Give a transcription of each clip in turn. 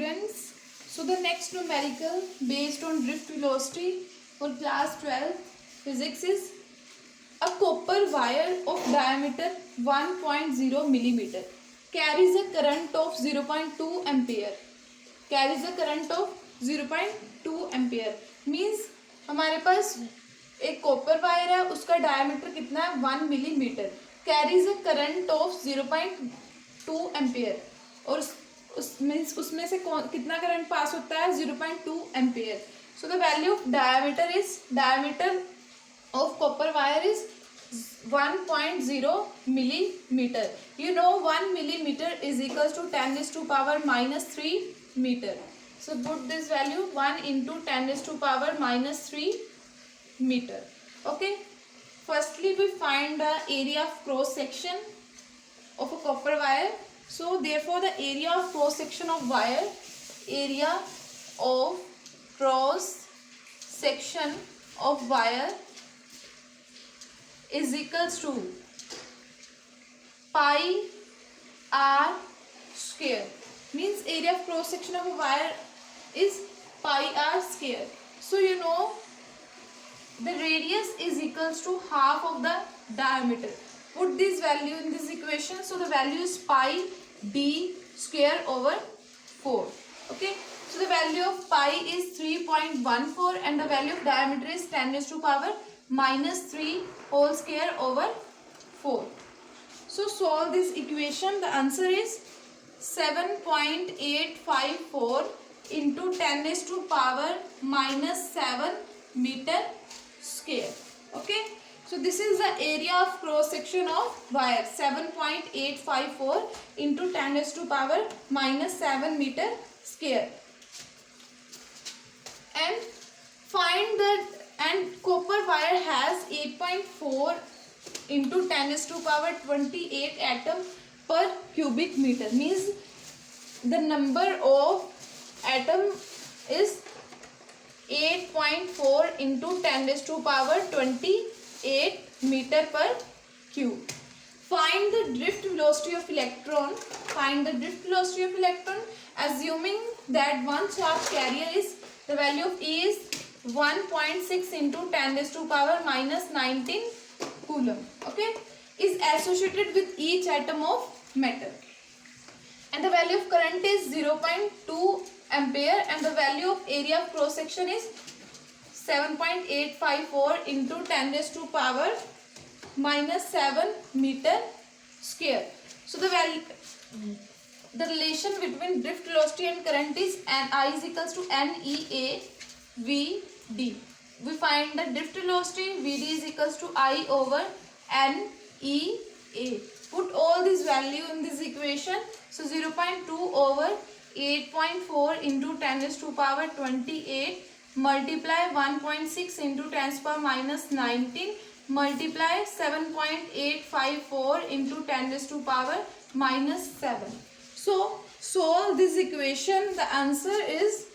students, so the next numerical based on drift velocity for class 12 physics is a copper wire of diameter 1.0 millimeter carries a current of 0.2 ampere. Carries a current of 0.2 ampere means हमारे पास एक copper wire है, उसका diameter कितना है 1 millimetre, carries a current of 0.2 ampere और उसमें से कितना करंट पास होता है 0.2 ampere. So the value of diameter of copper wire is 1.0 millimeter. You know 1 millimeter is equals to 10 raised to power minus 3 meter. So put this value 1 into 10 raised to power minus 3 meter. Okay. Firstly, we find the area of cross section of a copper wire. So therefore, the area of cross section of wire, area of cross section of wire is equals to pi r square. Means area of cross section of a wire is pi r square. So you know the radius is equals to half of the diameter. Put this value in this equation. So the value is pi d square over 4. Okay. So the value of pi is 3.14 and the value of diameter is 10 raised to power minus 3 whole square over 4. So solve this equation. The answer is 7.854 into 10 raised to power minus 7 meter square. Okay. So this is the area of cross section of wire, 7.854 into 10 raised to power minus 7 meter square. And find that, and copper wire has 8.4 into 10 raised to power 28 atom per cubic meter. Means the number of atom is 8.4 into 10 raised to power 28 meter per cube. Find the drift velocity of electron. Find the drift velocity of electron assuming that one charge carrier is, the value of E is 1.6 into 10 raised to power minus 19 coulomb. Okay, is associated with each atom of metal. And the value of current is 0.2 ampere and the value of area of cross section is 7.854 into 10 raised to power minus 7 meter square. So the relation between drift velocity and current is I is equals to NEA VD. We find the drift velocity, VD is equals to I over NEA. Put all this value in this equation. So 0.2 over 8.4 into 10 raised to power 28 multiply 1.6 into 10 to the power minus 19 multiply 7.854 into 10 raised to power minus 7. So solve this equation. The answer is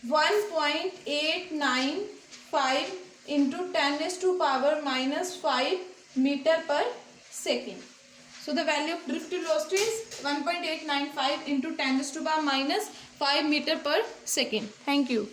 1.895 into 10 raised to power minus 5 meter per second. So the value of drift velocity is 1.895 into 10 raised to power minus 5 meter per second. Thank you.